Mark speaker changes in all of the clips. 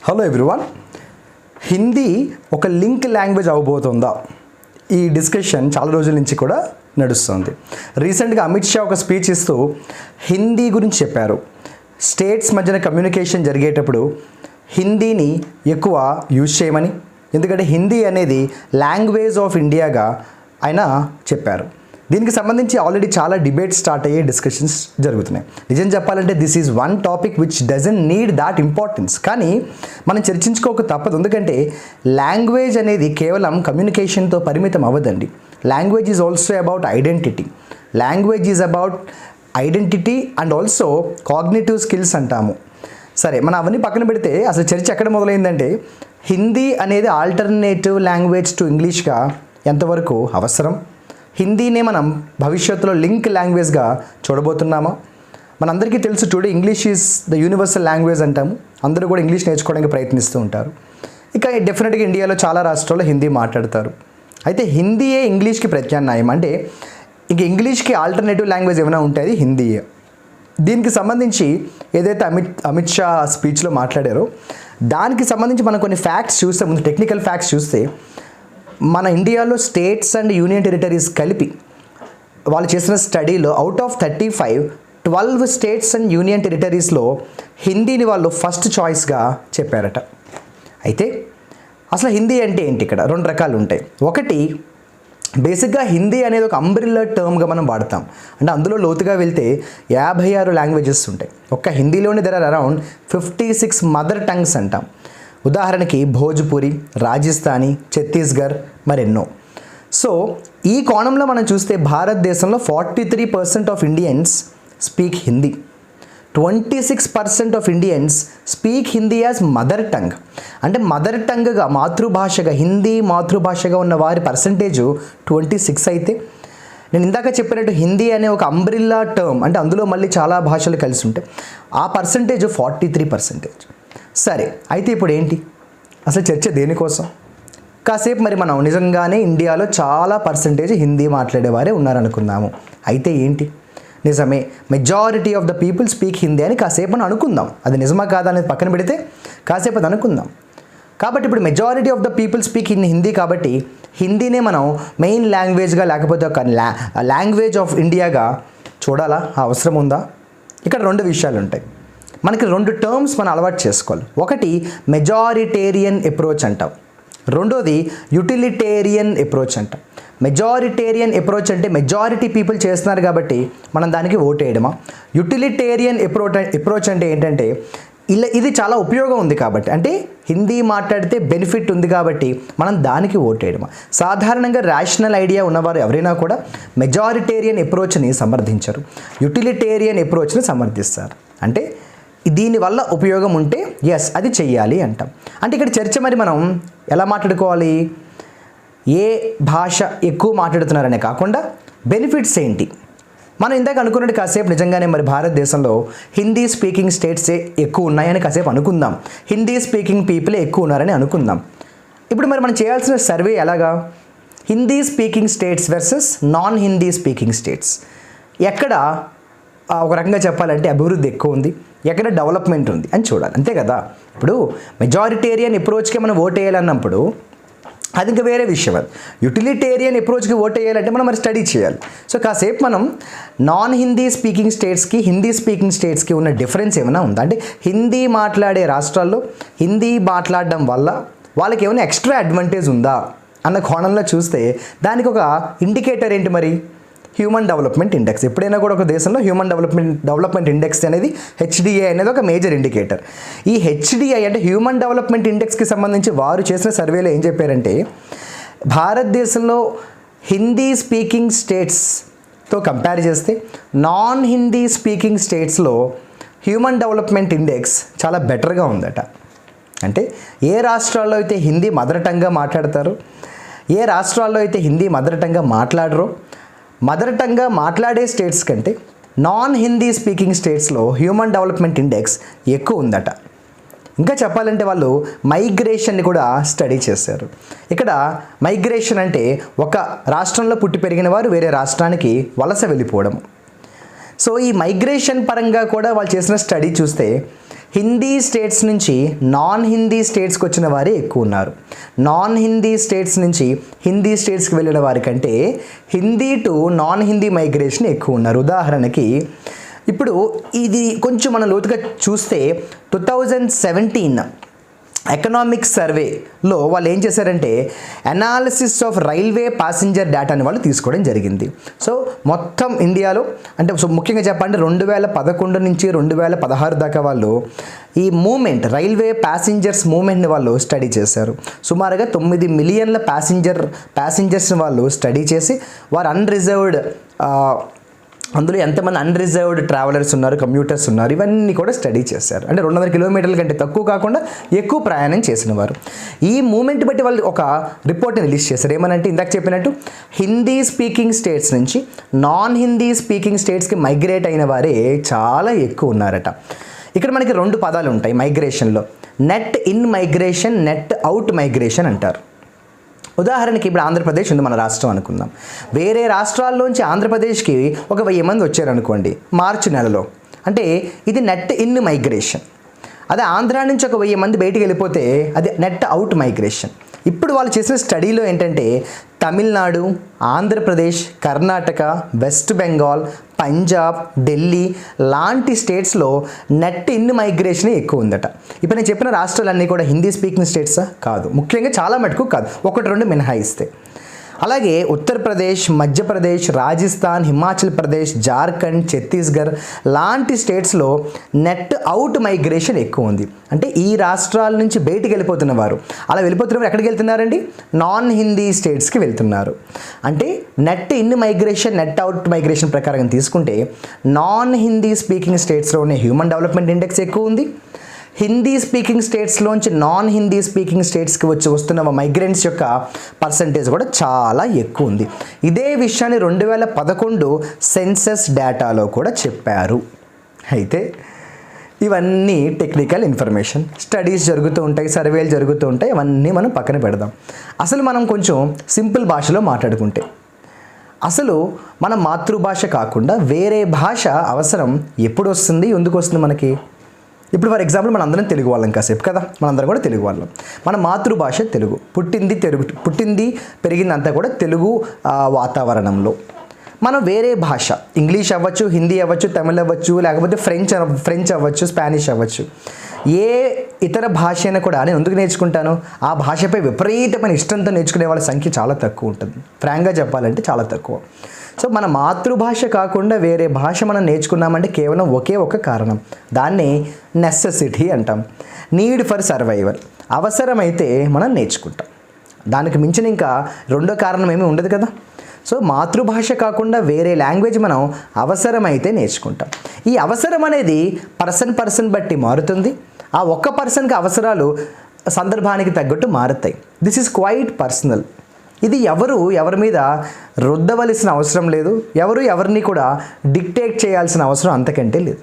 Speaker 1: Hello everyone, Hindi ఒక link language అవబోతుందా? ఈ discussion చాలా రోజుల నుంచి కూడా నడుస్తుంది. రీసెంట్గా అమిత్ షా ఒక స్పీచ్ ఇస్తూ హిందీ గురించి చెప్పారు. స్టేట్స్ మధ్యన కమ్యూనికేషన్ జరిగేటప్పుడు హిందీని ఎక్కువ యూజ్ చేయమని, ఎందుకంటే హిందీ అనేది లాంగ్వేజ్ ఆఫ్ ఇండియాగా ఆయన చెప్పారు. దీనికి సంబంధించి ఆల్రెడీ చాలా డిబేట్స్ స్టార్ట్ అయ్యే డిస్కషన్స్ జరుగుతున్నాయి. నిజం చెప్పాలంటే this is one topic which doesn't need that importance, కానీ మనం చర్చించుకోక తప్పదు. ఎందుకంటే లాంగ్వేజ్ అనేది కేవలం కమ్యూనికేషన్తో పరిమితం అవ్వదండి. Language is also about identity. Language is about identity and also cognitive skills అంటాము. సరే, మనం అవన్నీ పక్కన పెడితే అసలు చర్చ ఎక్కడ మొదలైందంటే హిందీ అనేది ఆల్టర్నేటివ్ లాంగ్వేజ్ టు ఇంగ్లీష్గా ఎంతవరకు అవసరం, హిందీనే మనం భవిష్యత్తులో లింక్ లాంగ్వేజ్గా చూడబోతున్నామా? మనందరికీ తెలుసు, today English is the universal language అంటాము. అందరూ కూడా ఇంగ్లీష్ నేర్చుకోవడానికి ప్రయత్నిస్తూ ఉంటారు. ఇక డెఫినెట్గా ఇండియాలో చాలా రాష్ట్రాల్లో హిందీ మాట్లాడతారు. అయితే హిందీయే ఇంగ్లీష్కి ప్రత్యామ్నాయం, అంటే ఇంక ఇంగ్లీష్కి ఆల్టర్నేటివ్ లాంగ్వేజ్ ఏమైనా ఉంటుంది హిందీయే. దీనికి సంబంధించి ఏదైతే అమిత్ షా స్పీచ్లో మాట్లాడారో దానికి సంబంధించి మనం కొన్ని ఫ్యాక్ట్స్ చూస్తే, ముందు టెక్నికల్ ఫ్యాక్ట్స్ చూస్తే, మన ఇండియాలో స్టేట్స్ అండ్ యూనియన్ టెరిటరీస్ కలిపి వాళ్ళు చేసిన స్టడీలో out of 12 states and union టెరిటరీస్లో హిందీని వాళ్ళు ఫస్ట్ చాయిస్గా చెప్పారట. అయితే అసలు హిందీ అంటే ఏంటి? ఇక్కడ రెండు రకాలు ఉంటాయి. ఒకటి, బేసిక్గా హిందీ అనేది ఒక అంబ్రిల్లా టర్మ్గా మనం వాడతాం. అంటే అందులో లోతుగా వెళ్తే 56 లాంగ్వేజెస్ ఉంటాయి. ఒక్క హిందీలోనే there are around 56 mother tongues అంటాం. ఉదాహరణకి భోజ్పురి, రాజస్థానీ, ఛత్తీస్గఢ్, మరెన్నో. సో ఈ కోణంలో మనం చూస్తే భారతదేశంలో 43% of Indians speak Hindi, 26% of Indians speak Hindi as mother tongue. అంటే మదర్ టంగ్గా, మాతృభాషగా, హిందీ మాతృభాషగా ఉన్న వారి పర్సంటేజు 26 అయితే, నేను ఇందాక చెప్పినట్టు హిందీ అనే ఒక అంబ్రిల్లా టర్మ్, అంటే అందులో మళ్ళీ చాలా భాషలు కలిసి ఉంటాయి, ఆ పర్సంటేజ్ 43%. సరే, అయితే ఇప్పుడు ఏంటి అసలు చర్చ దేనికోసం? కాసేపు మరి మనం నిజంగానే ఇండియాలో చాలా పర్సంటేజ్ హిందీ మాట్లాడేవారే ఉన్నారనుకుందాము. అయితే ఏంటి? నిజమే, majority of the people speak Hindi అని కాసేపు మనం అనుకుందాం. అది నిజమా కాదా అనేది పక్కన పెడితే కాసేపు అది అనుకుందాం. కాబట్టి ఇప్పుడు majority of the people speak in Hindi, కాబట్టి హిందీనే మనం మెయిన్ లాంగ్వేజ్గా, లేకపోతే ఒక లాంగ్వేజ్ ఆఫ్ ఇండియాగా చూడాలా? అవసరం ఉందా? ఇక్కడ రెండు విషయాలు ఉంటాయి. మనకి రెండు టర్మ్స్ మనం అలవాటు చేసుకోవాలి. ఒకటి మెజారిటేరియన్ అప్రోచ్ అంటాం, రెండోది యుటిలిటేరియన్ అప్రోచ్ అంటాం. మెజారిటేరియన్ అప్రోచ్ అంటే మెజారిటీ పీపుల్ చేస్తున్నారు కాబట్టి మనం దానికి ఓటు వేయడమా? యుటిలిటేరియన్ అప్రోచ్ అంటే ఏంటంటే ఇది చాలా ఉపయోగం ఉంది కాబట్టి, అంటే హిందీ మాట్లాడితే బెనిఫిట్ ఉంది కాబట్టి మనం దానికి ఓటు వేయడమా? సాధారణంగా రేషనల్ ఐడియా ఉన్నవారు ఎవరైనా కూడా మెజారిటేరియన్ అప్రోచ్ని సమర్థించరు, యుటిలిటేరియన్ అప్రోచ్ని సమర్థిస్తారు. అంటే దీనివల్ల ఉపయోగం ఉంటే ఎస్ అది చెయ్యాలి అంటాం. అంటే ఇక్కడ చర్చ మరి మనం ఎలా మాట్లాడుకోవాలి? ఏ భాష ఎక్కువ మాట్లాడుతున్నారనే కాకుండా బెనిఫిట్స్ ఏంటి? మనం ఇందాక అనుకున్నట్టు కాసేపు నిజంగానే మరి భారతదేశంలో హిందీ స్పీకింగ్ స్టేట్సే ఎక్కువ ఉన్నాయని కాసేపు అనుకుందాం, హిందీ స్పీకింగ్ పీపులే ఎక్కువ ఉన్నారని అనుకుందాం. ఇప్పుడు మరి మనం చేయాల్సిన సర్వే ఎలాగా? Hindi speaking states versus non Hindi speaking states. ఎక్కడ ఒక రకంగా చెప్పాలంటే అభివృద్ధి ఎక్కువ ఉంది, ఎక్కడ డెవలప్మెంట్ ఉంది అని చూడాలి, అంతే కదా? ఇప్పుడు మెజారిటేరియన్ అప్రోచ్కి మనం ఓటు వేయాలన్నప్పుడు అది ఇంకా వేరే విషయం. అది యుటిలిటేరియన్ అప్రోచ్కి ఓటు వేయాలంటే మనం మరి స్టడీ చేయాలి. సో కాసేపు మనం నాన్ హిందీ స్పీకింగ్ స్టేట్స్కి, హిందీ స్పీకింగ్ స్టేట్స్కి ఉన్న డిఫరెన్స్ ఏమైనా ఉందా? అంటే హిందీ మాట్లాడే రాష్ట్రాల్లో హిందీ మాట్లాడడం వల్ల వాళ్ళకి ఏమైనా ఎక్స్ట్రా అడ్వాంటేజ్ ఉందా అన్న కోణంలో చూస్తే దానికి ఒక ఇండికేటర్ ఏంటి మరి? Human development index. ఎప్పుడైనా కూడా ఒక దేశంలో హ్యూమన్ డెవలప్మెంట్ ఇండెక్స్ అనేది HDI అనేది ఒక మేజర్ ఇండికేటర్. ఈ HDI అంటే హ్యూమన్ డెవలప్మెంట్ ఇండెక్స్కి సంబంధించి వారు చేసిన సర్వేలో ఏం చెప్పారంటే భారతదేశంలో హిందీ స్పీకింగ్ స్టేట్స్తో కంపేర్ చేస్తే నాన్ హిందీ స్పీకింగ్ స్టేట్స్లో హ్యూమన్ డెవలప్మెంట్ ఇండెక్స్ చాలా బెటర్గా ఉందట. అంటే ఏ రాష్ట్రాల్లో అయితే హిందీ మదర్ టంగ్గా మాట్లాడతారో, ఏ రాష్ట్రాల్లో అయితే హిందీ మదర్ టంగ్గా మాట్లాడరో, మదర్ టంగ్గా మాట్లాడే స్టేట్స్ కంటే నాన్ హిందీ స్పీకింగ్ స్టేట్స్లో హ్యూమన్ డెవలప్మెంట్ ఇండెక్స్ ఎక్కువ ఉందట. ఇంకా చెప్పాలంటే వాళ్ళు మైగ్రేషన్ని కూడా స్టడీ చేశారు. ఇక్కడ మైగ్రేషన్ అంటే ఒక రాష్ట్రంలో పుట్టి పెరిగిన వారు వేరే రాష్ట్రానికి వలస వెళ్ళిపోవడం. సో ఈ మైగ్రేషన్ పరంగా కూడా వాళ్ళు చేసిన స్టడీ చూస్తే హిందీ స్టేట్స్ నుంచి నాన్ హిందీ స్టేట్స్కి వచ్చిన వారే ఎక్కువ ఉన్నారు. నాన్ హిందీ స్టేట్స్ నుంచి హిందీ స్టేట్స్కి వెళ్ళిన వారి కంటే Hindi to non Hindi migration ఎక్కువ ఉన్నారు. ఉదాహరణకి ఇప్పుడు ఇది కొంచెం మనం లోతుగా చూస్తే 2017 ఎకనామిక్ సర్వేలో వాళ్ళు ఏం చేశారంటే అనాలిసిస్ ఆఫ్ రైల్వే ప్యాసింజర్ డేటాని వాళ్ళు తీసుకోవడం జరిగింది. సో మొత్తం ఇండియాలో అంటే ముఖ్యంగా చెప్పాలంటే 2011 నుంచి 2016 దాకా వాళ్ళు ఈ మూమెంట్ రైల్వే ప్యాసింజర్స్ మూమెంట్ని వాళ్ళు స్టడీ చేశారు. సుమారుగా 9 మిలియన్ల ప్యాసింజర్స్ని వాళ్ళు స్టడీ చేసి వారు అన్రిజర్వ్డ్ అందులో ఎంతమంది అన్రిజర్వ్డ్ ట్రావెలర్స్ ఉన్నారు, కమ్యూటర్స్ ఉన్నారు, ఇవన్నీ కూడా స్టడీ చేశారు. అంటే 200 కిలోమీటర్ల కంటే తక్కువ కాకుండా ఎక్కువ ప్రయాణం చేసిన వారు. ఈ మూమెంట్ బట్టి వాళ్ళు ఒక రిపోర్ట్ని రిలీజ్ చేశారు. ఏమనంటే ఇందాక చెప్పినట్టు హిందీ స్పీకింగ్ స్టేట్స్ నుంచి నాన్ హిందీ స్పీకింగ్ స్టేట్స్కి మైగ్రేట్ అయిన వారే చాలా ఎక్కువ ఉన్నారట. ఇక్కడ మనకి 2 పదాలు ఉంటాయి మైగ్రేషన్లో. Net in migration, net out migration అంటారు. ఉదాహరణకి ఇప్పుడు ఆంధ్రప్రదేశ్ ఉంది, మన రాష్ట్రం అనుకుందాం. వేరే రాష్ట్రాల్లోంచి ఆంధ్రప్రదేశ్కి ఒక 1000 మంది వచ్చారనుకోండి మార్చి నెలలో, అంటే ఇది నెట్ ఇన్ మైగ్రేషన్. అదే ఆంధ్ర నుంచి ఒక 1000 మంది బయటికి వెళ్ళిపోతే అది నెట్ అవుట్ మైగ్రేషన్. ఇప్పుడు వాళ్ళు చేసిన స్టడీలో ఏంటంటే తమిళనాడు, ఆంధ్రప్రదేశ్, కర్ణాటక, వెస్ట్ బెంగాల్, పంజాబ్, ఢిల్లీ లాంటి స్టేట్స్లో నెట్ ఇన్ మైగ్రేషన్ ఎక్కువ ఉందట. ఇప్పుడు నేను చెప్పిన రాష్ట్రాలన్నీ కూడా హిందీ స్పీకింగ్ స్టేట్సా? కాదు, ముఖ్యంగా చాలా మటుకు కాదు, 1-2 మినహాయిస్తే. అలాగే ఉత్తరప్రదేశ్, మధ్యప్రదేశ్, రాజస్థాన్, హిమాచల్ ప్రదేశ్, జార్ఖండ్, ఛత్తీస్గఢ్ లాంటి స్టేట్స్లో నెట్ అవుట్ మైగ్రేషన్ ఎక్కువ ఉంది. అంటే ఈ రాష్ట్రాల నుంచి బయటికి వెళ్ళిపోతున్న వారు, అలా వెళ్ళిపోతున్న వారు ఎక్కడికి వెళ్తున్నారండి? నాన్ హిందీ స్టేట్స్కి వెళ్తున్నారు. అంటే net in migration, net out migration ప్రకారం తీసుకుంటే నాన్ హిందీ స్పీకింగ్ స్టేట్స్లోనే హ్యూమన్ డెవలప్మెంట్ ఇండెక్స్ ఎక్కువ ఉంది. హిందీ స్పీకింగ్ స్టేట్స్లోంచి నాన్ హిందీ స్పీకింగ్ స్టేట్స్కి వస్తున్న మైగ్రెంట్స్ యొక్క పర్సంటేజ్ కూడా చాలా ఎక్కువ ఉంది. ఇదే విషయాన్ని 2011 సెన్సస్ డేటాలో కూడా చెప్పారు. అయితే ఇవన్నీ టెక్నికల్ ఇన్ఫర్మేషన్, స్టడీస్ జరుగుతూ ఉంటాయి, సర్వేలు జరుగుతూ ఉంటాయి, అవన్నీ మనం పక్కన పెడదాం. అసలు మనం కొంచెం సింపుల్ భాషలో మాట్లాడుకుంటే, అసలు మన మాతృభాష కాకుండా వేరే భాష అవసరం ఎప్పుడు వస్తుంది, ఎందుకు వస్తుంది మనకి? ఇప్పుడు ఫర్ ఎగ్జాంపుల్ మన అందరం తెలుగు వాళ్ళం కాసేపు కదా, మనందరం కూడా తెలుగు వాళ్ళం. మన మాతృభాష తెలుగు, పుట్టింది పెరిగింది అంతా కూడా తెలుగు వాతావరణంలో. మనం వేరే భాష, ఇంగ్లీష్ అవ్వచ్చు, హిందీ అవ్వచ్చు, తమిళ్ అవ్వచ్చు, లేకపోతే ఫ్రెంచ్ అవ్వచ్చు, స్పానిష్ అవ్వచ్చు, ఏ ఇతర భాష అయినా కూడా నేను ఎందుకు నేర్చుకుంటాను? ఆ భాషపై విపరీతమైన ఇష్టంతో నేర్చుకునే వాళ్ళ సంఖ్య చాలా తక్కువ ఉంటుంది. ఫ్రాంక్గా చెప్పాలంటే చాలా తక్కువ. సో మన మాతృభాష కాకుండా వేరే భాష మనం నేర్చుకున్నామంటే కేవలం ఒకే ఒక కారణం, దాన్ని నెసెసిటీ అంటాం. నీడ్ ఫర్ సర్వైవల్, అవసరమైతే మనం నేర్చుకుంటాం. దానికి మించిన ఇంకా రెండో కారణం ఏమీ ఉండదు కదా. సో మాతృభాష కాకుండా వేరే లాంగ్వేజ్ మనం అవసరమైతే నేర్చుకుంటాం. ఈ అవసరం అనేది పర్సన్ బట్టి మారుతుంది. ఆ ఒక్క పర్సన్కి అవసరాలు సందర్భానికి తగ్గట్టు మారుతాయి. This is quiet personal. ఇది ఎవరి మీద రుద్దవలసిన అవసరం లేదు, ఎవరిని కూడా డిక్టేట్ చేయాల్సిన అవసరం అంతకంటే లేదు.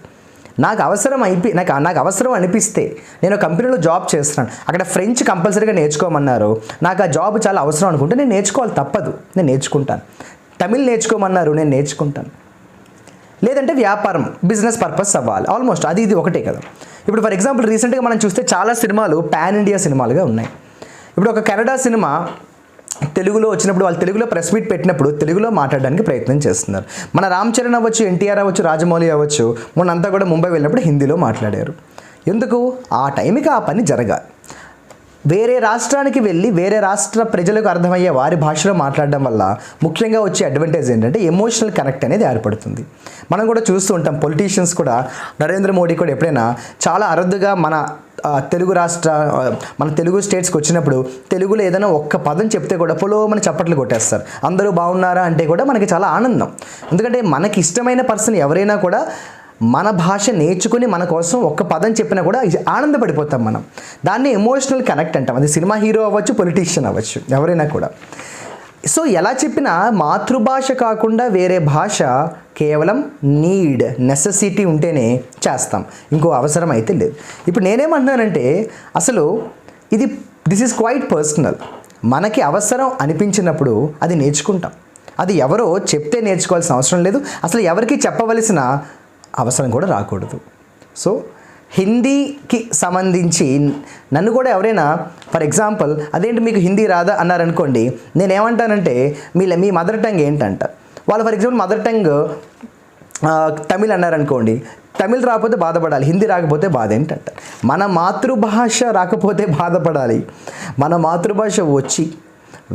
Speaker 1: నాకు అవసరం అనిపిస్తే, నేను కంపెనీలో జాబ్ చేస్తున్నాను, అక్కడ ఫ్రెంచ్ కంపల్సరీగా నేర్చుకోమన్నారు, నాకు ఆ జాబ్ చాలా అవసరం అనుకుంటే నేను నేర్చుకోవాలి, తప్పదు, నేను నేర్చుకుంటాను. తమిళ్ నేర్చుకోమన్నారు, నేను నేర్చుకుంటాను. లేదంటే వ్యాపారం, బిజినెస్ పర్పస్ అవ్వాలి, ఆల్మోస్ట్ అది ఇది ఒకటే కదా. ఇప్పుడు ఫర్ ఎగ్జాంపుల్ రీసెంట్గా మనం చూస్తే చాలా సినిమాలు పాన్ ఇండియా సినిమాలుగా ఉన్నాయి. ఇప్పుడు ఒక కెనడా సినిమా తెలుగులో వచ్చినప్పుడు వాళ్ళు తెలుగులో ప్రెస్ మీట్ పెట్టినప్పుడు తెలుగులో మాట్లాడడానికి ప్రయత్నం చేస్తున్నారు. మన రామ్ చరణ్ అవ్వచ్చు, ఎన్టీఆర్ అవ్వచ్చు, రాజమౌళి అవ్వచ్చు, మొన్నంతా కూడా ముంబై వెళ్ళినప్పుడు హిందీలో మాట్లాడారు. ఎందుకు? ఆ టైంకి ఆ పని జరగాలి. వేరే రాష్ట్రానికి వెళ్ళి వేరే రాష్ట్ర ప్రజలకు అర్థమయ్యే వారి భాషలో మాట్లాడడం వల్ల ముఖ్యంగా వచ్చే అడ్వాంటేజ్ ఏంటంటే ఎమోషనల్ కనెక్ట్ అనేది ఏర్పడుతుంది. మనం కూడా చూస్తూ ఉంటాం, పొలిటీషియన్స్ కూడా, నరేంద్ర మోడీ కూడా ఎప్పుడైనా చాలా అరుదుగా మన తెలుగు స్టేట్స్కి వచ్చినప్పుడు తెలుగులో ఏదైనా ఒక్క పదం చెప్తే కూడా పొలోమని చప్పట్లు కొట్టేస్తారు. అందరూ బాగున్నారా అంటే కూడా మనకి చాలా ఆనందం. ఎందుకంటే మనకి ఇష్టమైన పర్సన్ ఎవరైనా కూడా మన భాష నేర్చుకుని మన కోసం ఒక్క పదం చెప్పినా కూడా ఆనందపడిపోతాం మనం. దాన్ని ఎమోషనల్ కనెక్ట్ అంటాం. అది సినిమా హీరో అవ్వచ్చు, పొలిటీషియన్ అవ్వచ్చు, ఎవరైనా కూడా. సో ఎలా చెప్పినా మాతృభాష కాకుండా వేరే భాష కేవలం నీడ్, నెసెసిటీ ఉంటేనే చేస్తాం, ఇంకో అవసరం అయితే లేదు. ఇప్పుడు నేనేమంటున్నానంటే అసలు దిస్ ఈజ్ క్వైట్ పర్సనల్. మనకి అవసరం అనిపించినప్పుడు అది నేర్చుకుంటాం. అది ఎవరో చెప్తే నేర్చుకోవాల్సిన అవసరం లేదు, అసలు ఎవరికి చెప్పవలసిన అవసరం కూడా రాకూడదు. సో హిందీకి సంబంధించి నన్ను కూడా ఎవరైనా ఫర్ ఎగ్జాంపుల్ అదేంటి మీకు హిందీ రాదా అన్నారనుకోండి, నేనేమంటానంటే మీ మదర్ టంగ్ ఏంటంట. వాళ్ళు for example mother tongue Tamil అన్నారనుకోండి, తమిళ్ రాకపోతే బాధపడాలి, హిందీ రాకపోతే బాధ ఏంటంట. మన మాతృభాష రాకపోతే బాధపడాలి, మన మాతృభాష వచ్చి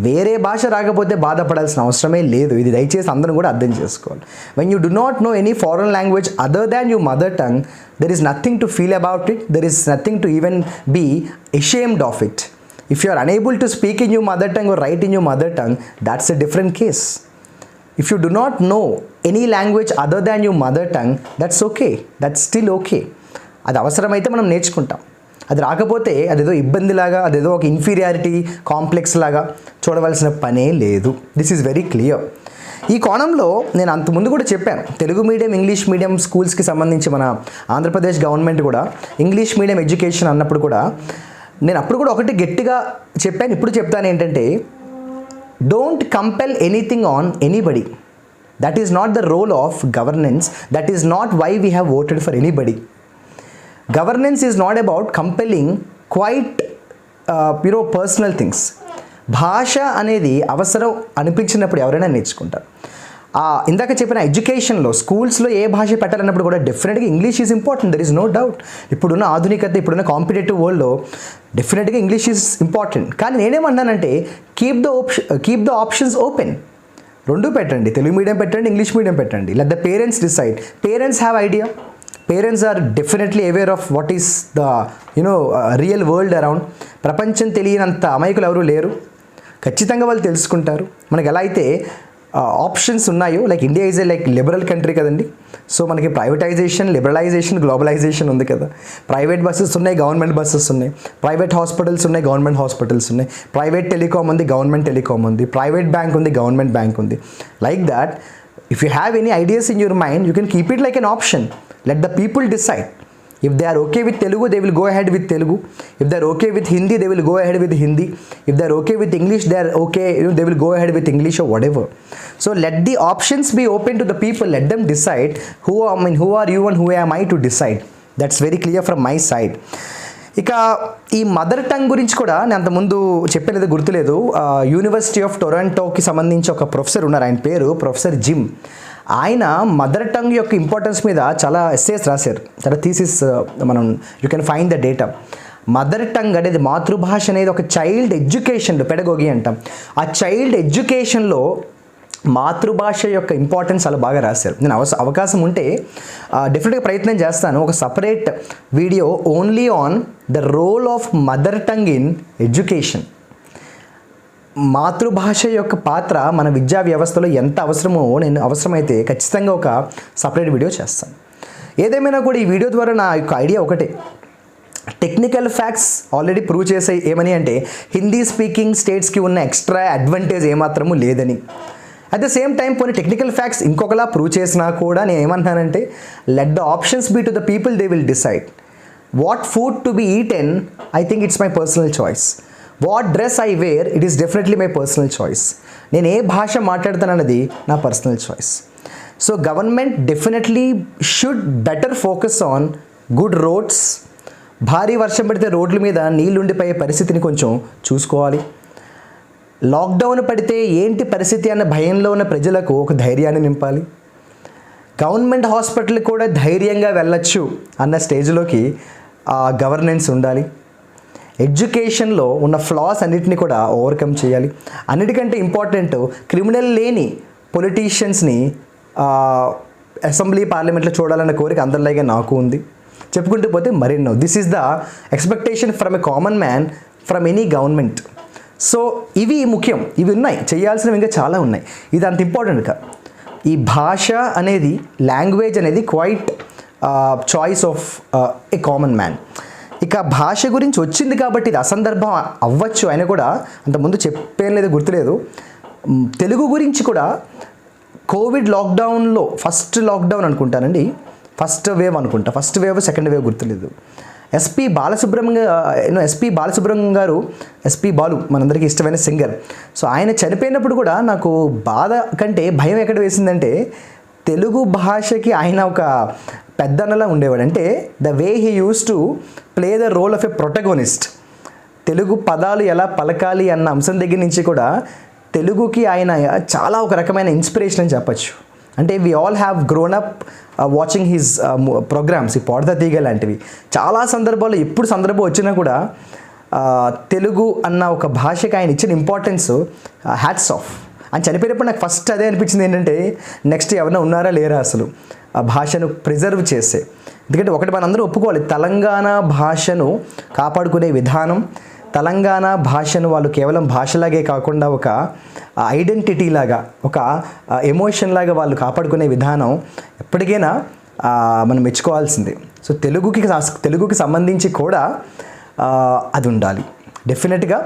Speaker 1: వేరే భాష రాకపోతే బాధపడాల్సిన అవసరమే లేదు. ఇది దయచేసి అందరూ కూడా అర్థం చేసుకోవాలి. When you do not know any foreign language other than your mother tongue, there is nothing to feel about it, there is nothing to even be ashamed of it. If you are unable to speak in your mother tongue or write in your mother tongue, that's a different case. If you do not know any language other than your mother tongue, that's okay, that's still okay. అది అవసరమైతే మనం నేర్చుకుంటాం, అది రాకపోతే అదేదో ఇబ్బందిలాగా, అదేదో ఒక inferiority complex లాగా చూడవలసిన పనే లేదు. This is very clear. ఈ కోణంలో నేను అంతకుముందు కూడా చెప్పాను, తెలుగు మీడియం ఇంగ్లీష్ మీడియం స్కూల్స్కి సంబంధించి మన ఆంధ్రప్రదేశ్ గవర్నమెంట్ కూడా ఇంగ్లీష్ మీడియం ఎడ్యుకేషన్ అన్నప్పుడు కూడా నేను అప్పుడు కూడా ఒకటి గట్టిగా చెప్పాను, ఇప్పుడు చెప్తాను ఏంటంటే, don't compel anything on anybody. That is not the role of governance, that is not why we have voted for anybody. Governance is not about compelling quite personal things. భాష అనేది అవసరం అనిపించినప్పుడు ఎవరైనా నేర్చుకుంటారు. ఇందాక చెప్పిన ఎడ్యుకేషన్లో స్కూల్స్లో ఏ భాష పెట్టాలన్నప్పుడు కూడా డెఫినెట్గా English is important, there is no doubt. ఇప్పుడున్న ఆధునికత, ఇప్పుడున్న కాంపిటేటివ్ వరల్డ్లో డెఫినెట్గా ఇంగ్లీష్ ఈజ్ ఇంపార్టెంట్. కానీ నేనేమన్నానంటే, కీప్ ద ఆప్షన్స్ ఓపెన్. రెండు పెట్టండి, తెలుగు మీడియం పెట్టండి, ఇంగ్లీష్ మీడియం పెట్టండి. Let the parents decide. Parents have idea. Parents are definitely aware of what is the real world around. ప్రపంచం తెలియనంత అమాయకులు ఎవరు లేరు, ఖచ్చితంగా వాళ్ళు తెలుసుకుంటారు. మనకి ఎలా అయితే ఆప్షన్స్ ఉన్నాయో, like India is a like liberal country కదండి. సో మనకి ప్రైవేటైజేషన్, లిబరలైజేషన్, గ్లోబలైజేషన్ ఉంది కదా. ప్రైవేట్ బస్సెస్ ఉన్నాయి, గవర్నమెంట్ బస్సెస్ ఉన్నాయి. ప్రైవేట్ హాస్పిటల్స్ ఉన్నాయి, గవర్నమెంట్ హాస్పిటల్స్ ఉన్నాయి. ప్రైవేట్ టెలికామ్ ఉంది, గవర్నమెంట్ టెలికామ్ ఉంది. ప్రైవేట్ బ్యాంక్ ఉంది, గవర్నమెంట్ బ్యాంక్ ఉంది. Like that, if you have any ideas in your mind, you can keep it like an option. Let the people decide. If they are okay with Telugu, they will go ahead with Telugu. If they are okay with Hindi, they will go ahead with Hindi. If they are okay with English, they are okay, they will go ahead with English or whatever. So let the options be open to the people. Let them decide who are you and who am I to decide. That's very clear from my side. ఇక ఈ mother tongue గురించి కూడా నేను అంతకుముందు చెప్పలేదు, గుర్తులేదు. University of టొరంటోకి సంబంధించి ఒక ప్రొఫెసర్ ఉన్నారు, ఆయన పేరు ప్రొఫెసర్ జిమ్. ఆయన మదర్ టంగ్ యొక్క ఇంపార్టెన్స్ మీద చాలా ఎస్సేస్ రాశారు, చాలా thesis. You can find the data. Mother tongue అనేది, మాతృభాష అనేది ఒక చైల్డ్ ఎడ్యుకేషన్లో, పెడగోగి అంటాం, ఆ చైల్డ్ ఎడ్యుకేషన్లో మాతృభాష యొక్క ఇంపార్టెన్స్ చాలా బాగా రాశారు. నేను అవకాశం ఉంటే డెఫినెట్గా ప్రయత్నం చేస్తాను, ఒక separate video only on the role of mother tongue in education. మాతృభాష యొక్క పాత్ర మన విద్యా వ్యవస్థలో ఎంత అవసరమో నేను అవసరమైతే ఖచ్చితంగా ఒక సపరేట్ వీడియో చేస్తాను. ఏదేమైనా కూడా ఈ వీడియో ద్వారా నా యొక్క ఐడియా ఒకటే, టెక్నికల్ ఫ్యాక్ట్స్ ఆల్రెడీ ప్రూవ్ చేసే ఏమని అంటే, హిందీ స్పీకింగ్ స్టేట్స్కి ఉన్న ఎక్స్ట్రా అడ్వాంటేజ్ ఏమాత్రము లేదని. అట్ ద సేమ్ టైం కొన్ని టెక్నికల్ ఫ్యాక్ట్స్ ఇంకొకలా ప్రూవ్ చేసినా కూడా నేను ఏమంటున్నానంటే, let the options be to the people, they will decide. What food to be eaten, I think it's my personal choice. What dress I wear, it is definitely my personal choice. నేను ఏ భాష మాట్లాడుతానన్నది నా personal choice. So government definitely should better focus on good roads. భారీ వర్షం పడితే రోడ్ల మీద నీళ్ళుండిపోయే పరిస్థితిని కొంచెం చూసుకోవాలి. లాక్డౌన్ పడితే ఏంటి పరిస్థితి అన్న భయంలో ఉన్న ప్రజలకు ఒక ధైర్యాన్ని నింపాలి. గవర్నమెంట్ హాస్పిటల్ కూడా ధైర్యంగా వెళ్ళొచ్చు అన్న స్టేజ్లోకి గవర్నెన్స్ ఉండాలి. ఎడ్యుకేషన్లో ఉన్న ఫ్లాస్ అన్నిటిని కూడా ఓవర్కమ్ చేయాలి. అన్నిటికంటే ఇంపార్టెంట్, క్రిమినల్ లేని పొలిటీషియన్స్ని అసెంబ్లీ పార్లమెంట్లో చూడాలన్న కోరిక అందరిలాగే నాకు ఉంది. చెప్పుకుంటూ పోతే మరెన్నో. This is the expectation from a common man from any government. So ఇవి ముఖ్యం, ఇవి ఉన్నాయి, చేయాల్సినవి ఇంకా చాలా ఉన్నాయి. ఇది అంత ఇంపార్టెంట్ కాదు. ఈ భాష అనేది, లాంగ్వేజ్ అనేది quite choice of a common man. ఇక భాష గురించి వచ్చింది కాబట్టి ఇది అసందర్భం అవ్వచ్చు, అయినా కూడా అంతకుముందు చెప్పేం లేదు, గుర్తులేదు. తెలుగు గురించి కూడా కోవిడ్ లాక్డౌన్లో, ఫస్ట్ లాక్డౌన్ అనుకుంటానండి, ఫస్ట్ వేవ్ అనుకుంటా, ఫస్ట్ వేవ్ సెకండ్ వేవ్ గుర్తులేదు, ఎస్పి బాలసుబ్రహ్మణ్యం గారు, ఎస్పి బాలు మనందరికీ ఇష్టమైన సింగర్. సో ఆయన చనిపోయినప్పుడు కూడా నాకు బాధ కంటే భయం ఎక్కడ వేసిందంటే, తెలుగు భాషకి ఆయన ఒక పెద్దన్నలా ఉండేవాడు. అంటే the way he use to play the role of a protagonist. Telugu పదాలు ఎలా పలకాలి అన్న అంశం దగ్గర నుంచి కూడా తెలుగుకి ఆయన చాలా ఒక రకమైన ఇన్స్పిరేషన్ అని చెప్పచ్చు. అంటే we all have grown up watching his programmes, ఈ పాడత తీగ లాంటివి. చాలా సందర్భాల్లో ఎప్పుడు సందర్భం వచ్చినా కూడా తెలుగు అన్న ఒక భాషకి ఆయన ఇచ్చిన ఇంపార్టెన్స్ హ్యాట్స్ ఆఫ్. అని చనిపోయినప్పుడు నాకు ఫస్ట్ అదే అనిపించింది, ఏంటంటే నెక్స్ట్ ఎవరైనా ఉన్నారా లేరా అసలు ఆ భాషను ప్రిజర్వ్ చేసే. ఎందుకంటే ఒకటి మనందరూ ఒప్పుకోవాలి, తెలంగాణ భాషను కాపాడుకునే విధానం, తెలంగాణ భాషను వాళ్ళు కేవలం భాషలాగే కాకుండా ఒక ఐడెంటిటీ లాగా, ఒక ఎమోషన్ లాగా వాళ్ళు కాపాడుకునే విధానం ఎప్పటికైనా మనం మెచ్చుకోవాల్సిందే. సో తెలుగుకి సంబంధించి కూడా అది ఉండాలి డెఫినెట్గా.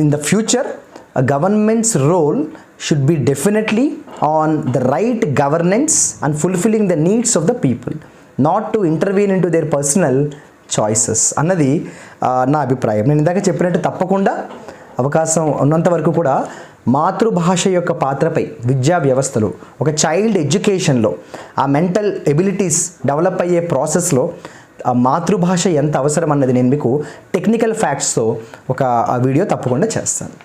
Speaker 1: In the future government's role should be definitely on the right governance and fulfilling the needs of the people, not to intervene into their personal choices అన్నది నా అభిప్రాయం. నేను ఇందాక చెప్పినట్టు తప్పకుండా అవకాశం ఉన్నంత వరకు కూడా మాతృభాష యొక్క పాత్రపై విద్యా వ్యవస్థలో, ఒక చైల్డ్ ఎడ్యుకేషన్లో, ఆ మెంటల్ ఎబిలిటీస్ డెవలప్ అయ్యే ప్రాసెస్లో ఆ మాతృభాష ఎంత అవసరం అన్నది నేను మీకు టెక్నికల్ ఫ్యాక్ట్స్తో ఒక వీడియో తప్పకుండా చేస్తాను.